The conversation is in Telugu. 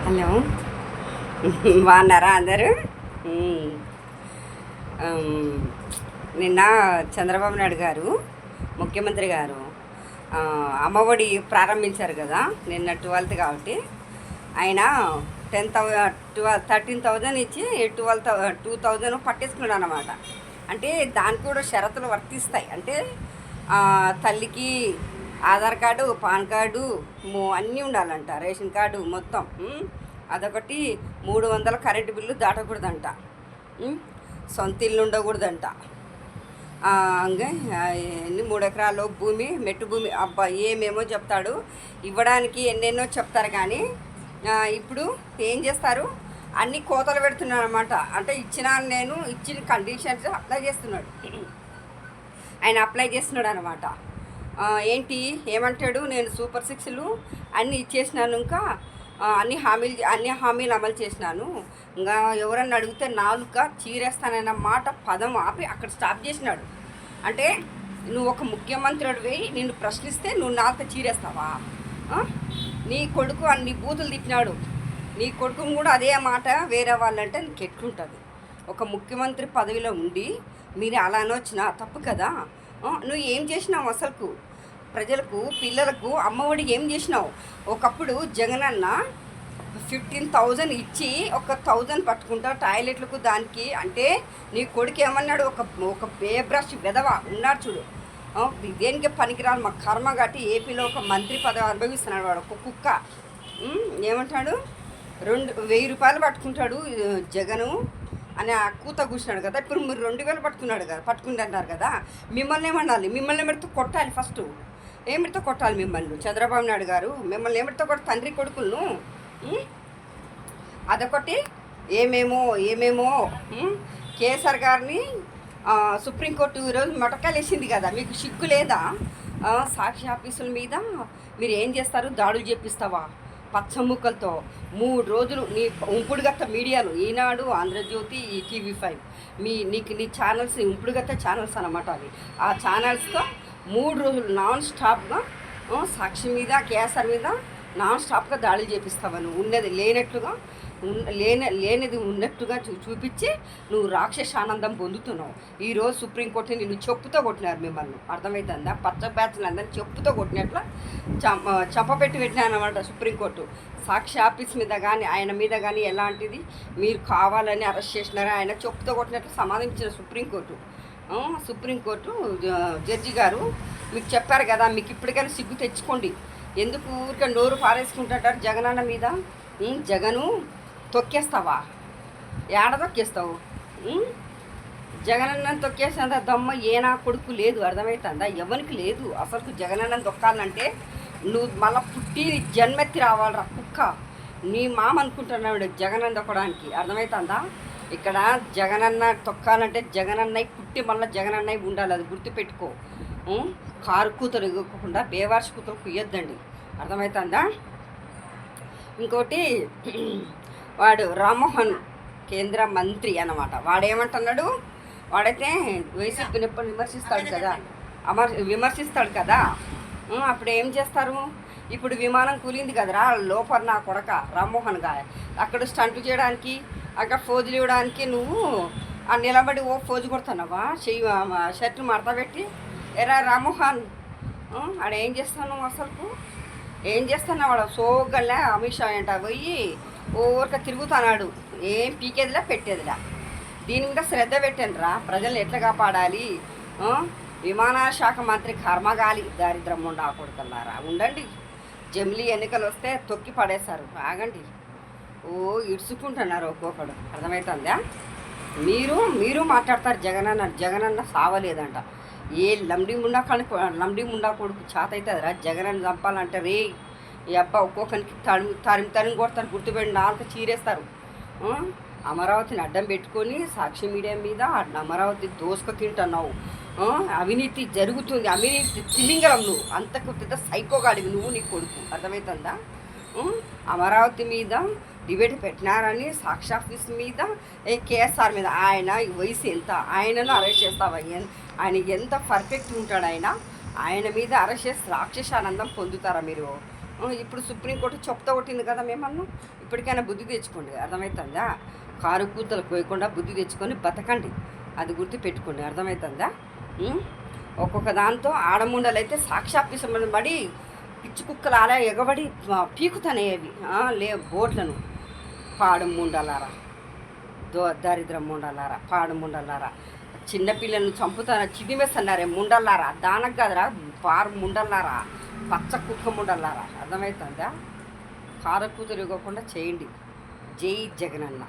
హలో. బాగున్నారా అందరూ? ఉమ్, నిన్న చంద్రబాబు నాయుడు గారు ముఖ్యమంత్రి గారు అమ్మఒడి ప్రారంభించారు కదా. నిన్న 12th కాబట్టి ఆయన 13,000 ఇచ్చి 2,000 పట్టేసుకున్నాడు అనమాట. అంటే దానికి కూడా షరతులు వర్తిస్తాయి. అంటే తల్లికి ఆధార్ కార్డు, పాన్ కార్డు అన్నీ ఉండాలంట, రేషన్ కార్డు మొత్తం. అదొకటి 300 కరెంటు బిల్లు దాటకూడదంట, సొంత ఇల్లు ఉండకూడదంట. ఇంకా 3 ఎకరాలు భూమి, మెట్టు భూమి, అబ్బా ఏమేమో చెప్తాడు. ఇవ్వడానికి ఎన్నెన్నో చెప్తారు కానీ ఇప్పుడు ఏం చేస్తారు, అన్ని కోతలు పెడుతున్నాడు అనమాట. అంటే ఇచ్చిన కండిషన్స్ అప్లై చేస్తున్నాడు, ఆయన అప్లై చేస్తున్నాడు అనమాట. ఏంటి ఏమంటాడు, నేను సూపర్ 6లు అన్నీ ఇచ్చేసినాను, ఇంకా అన్ని హామీలు అమలు చేసినాను, ఇంకా ఎవరన్నా అడిగితే నాలుక చీరేస్తానన్న మాట పదం ఆపి అక్కడ స్టాప్ చేసినాడు. అంటే నువ్వు ఒక ముఖ్యమంత్రివి, నిన్ను ప్రశ్నిస్తే నువ్వు నాలుక చీరేస్తావా? నీ కొడుకు అన్ని బూతులు తిట్టినాడు, నీ కొడుకుని కూడా అదే మాట వేరే వాళ్ళంటే నీకు ఎట్లుంటుంది? ఒక ముఖ్యమంత్రి పదవిలో ఉండి మీరు అలా అనొచ్చినా తప్పు కదా. నువ్వు ఏం చేసినావు అసలుకు? ప్రజలకు, పిల్లలకు అమ్మఒడి ఏం చేసినావు? ఒకప్పుడు జగనన్న 15,000 ఇచ్చి ఒక 1,000 పట్టుకుంటా టాయిలెట్లకు దానికి. అంటే నీ కొడుకు ఏమన్నాడు, ఒక బే బ్రష్ వెదవ ఉన్నాడు చూడు, దేనికి పనికిరాలు మా కర్మ కట్టి ఏపీలో ఒక మంత్రి పదవి అనుభవిస్తున్నాడు వాడు, ఒక కుక్క. ఏమంటాడు, 2,000 రూపాయలు పట్టుకుంటాడు జగను అని ఆ కూత కూర్చున్నాడు కదా. ఇప్పుడు మీరు 2,000 పట్టుకుంటున్నారు కదా. మిమ్మల్ని ఏమనాలి? మిమ్మల్ని ఏమిటితో కొట్టాలి? ఫస్ట్ ఏమిటితో కొట్టాలి మిమ్మల్ని? చంద్రబాబు నాయుడు గారు మిమ్మల్ని ఏమిటితో తండ్రి కొడుకులను. అదొకటి ఏమేమో కేసీఆర్ గారిని సుప్రీంకోర్టు ఈరోజు మొటకాయలు వేసింది కదా. మీకు సిగ్గు లేదా? సాక్షి ఆఫీసుల మీద మీరు ఏం చేస్తారు, దాడులు చేపిస్తావా పచ్చముక్కలతో? 3 రోజులు నీ ఉంపుడుగత్త మీడియాలు, ఈనాడు, ఆంధ్రజ్యోతి, TV5, నీ ఛానల్స్ ఉంపుడుగత్త ఛానల్స్ అన్నమాట. అవి ఆ ఛానల్స్తో 3 రోజులు నాన్ స్టాప్గా సాక్షి మీద, కేసీఆర్ మీద నాన్ స్టాప్గా దాడులు చేపిస్తావని, ఉన్నది లేనట్లుగా లేనిది ఉన్నట్టుగా చూపించి నువ్వు రాక్షస ఆనందం పొందుతున్నావు. ఈరోజు సుప్రీంకోర్టు నిన్ను చెప్పుతో కొట్టినారు మిమ్మల్ని, అర్థమవుతుందా? పచ్చ బ్యాచ్లందరినీ చెప్పుతో కొట్టినట్లు చంపపెట్టి పెట్టినారన్నమాట సుప్రీంకోర్టు. సాక్షి ఆఫీస్ మీద కానీ ఆయన మీద కానీ ఎలాంటిది మీరు కావాలని అరెస్ట్ చేసినారా, ఆయన చెప్పుతో కొట్టినట్లు సమాధానించిన సుప్రీంకోర్టు జడ్జి గారు మీకు చెప్పారు కదా. మీకు ఇప్పటికైనా సిగ్గు తెచ్చుకోండి. ఎందుకు ఊరికే నోరు పారేసుకుంటుంటారు జగనన్న మీద? జగను తొక్కేస్తావా? ఏడ తొక్కేస్తావు? జగనన్నను తొక్కేసేంత దమ్మ నా కొడుకు లేదు, అర్థమవుతుందా? ఎవరికి లేదు అసలు. జగనన్నను తొక్కాలంటే నువ్వు మళ్ళీ పుట్టి జన్మెత్తి రావాలరా కుక్క. నీ మామ అనుకుంటున్నాడు జగనన్న తొక్కడానికి, అర్థమవుతుందా? ఇక్కడ జగనన్న తొక్కాలంటే జగనన్నయ్య పుట్టి మళ్ళీ జగనన్నయ్య ఉండాలి, అది గుర్తుపెట్టుకో. కారు కూతురు ఇవ్వకుండా బేవార్షి కూతురు కుయ్యొద్దండి, అర్థమవుతుందా? ఇంకోటి, వాడు రామ్మోహన్ కేంద్ర మంత్రి అన్నమాట. వాడేమంటున్నాడు, వాడైతే వైసీపీని ఎప్పుడు విమర్శిస్తాడు కదా. అప్పుడు ఏం చేస్తారు? ఇప్పుడు విమానం కూలింది కదరా లోపల నా కొడక రామ్మోహన్ గారు, అక్కడ స్టంట్ చేయడానికి, అక్కడ ఫోజులు ఇవ్వడానికి నువ్వు నిలబడి ఫోజు కొడుతున్నావా? షర్టు మడత పెట్టి. ఎరా రామ్మోహన్, ఆడ ఏం చేస్తాను అసలు? ఏం చేస్తున్నావు? వాడు సోగల్లా అమిత్ షా అంట పోయి ఊరిక తిరుగుతున్నాడు, ఏం పీకేదిలా పెట్టేదిలా. దీని మీద శ్రద్ధ పెట్టండిరా, ప్రజల్ని ఎట్లా కాపాడాలి. విమానయాన శాఖ మంత్రి కర్మగాలి దారిద్రం ఉండకూడదన్నారా? ఉండండి, జమిలీ ఎన్నికలు వస్తే తొక్కి పడేశారు, ఆగండి. ఇడుచుకుంటున్నారు ఒక్కొక్కడు, అర్థమవుతుందా? మీరు మాట్లాడతారు జగనన్న సావలేదంట. ఏ లంబడి ముండా కొడుకు చేత అవుతుందిరా జగనన్న చంపాలంటే? రే ఈ అబ్బా ఒక్కొక్కరికి తరిమి కొడతారు, గుర్తుపెట్టి నాలుగు చీరేస్తారు. అమరావతిని అడ్డం పెట్టుకొని సాక్షి మీడియా మీద అమరావతి దోసుకు తింటున్నావు. అవినీతి జరుగుతుంది, అవినీతి తిమింగలం నువ్వు, అంతకు పెద్ద సైకోగాడివి నువ్వు, నీ కొడుకు, అర్థమవుతుందా? అమరావతి మీద డిబేట్ పెట్టినారని సాక్షి ఆఫీస్ మీద, కేఎస్ఆర్ మీద, ఆయన వయసు ఎంత, ఆయనను అరెస్ట్ చేస్తావా? ఆయన ఎంత పర్ఫెక్ట్ ఉంటాడు ఆయన మీద అరెస్ట్ చేసి రాక్షసానందం పొందుతారా మీరు? ఇప్పుడు సుప్రీంకోర్టు చెప్తా కొట్టింది కదా మేమన్నా. ఇప్పటికైనా బుద్ధి తెచ్చుకోండి, అర్థమవుతుందా? కారు కూతలు కోయకుండా బుద్ధి తెచ్చుకొని బతకండి, అది గుర్తు పెట్టుకోండి, అర్థమవుతుందా? ఒక్కొక్క దాంతో ఆడముండలు అయితే సాక్షాత్సం పడి పిచ్చి కుక్కలు అలా ఎగబడి పీకుతాయి అవి లే బోట్లను. పాడు ముండలారా, దరిద్రం ముండలారా, పాడు ముండలారా, చిన్నపిల్లలను చంపుతారా, చిదిమేస్తున్నారే ముండల్లారా, దానికి కదరా పారు ముండల్లారా, పచ్చ కుక్క ముండల్లారా, అర్థమవుతుందా? కారకూతురు ఇవ్వకుండా చేయండి. జై జగనన్న.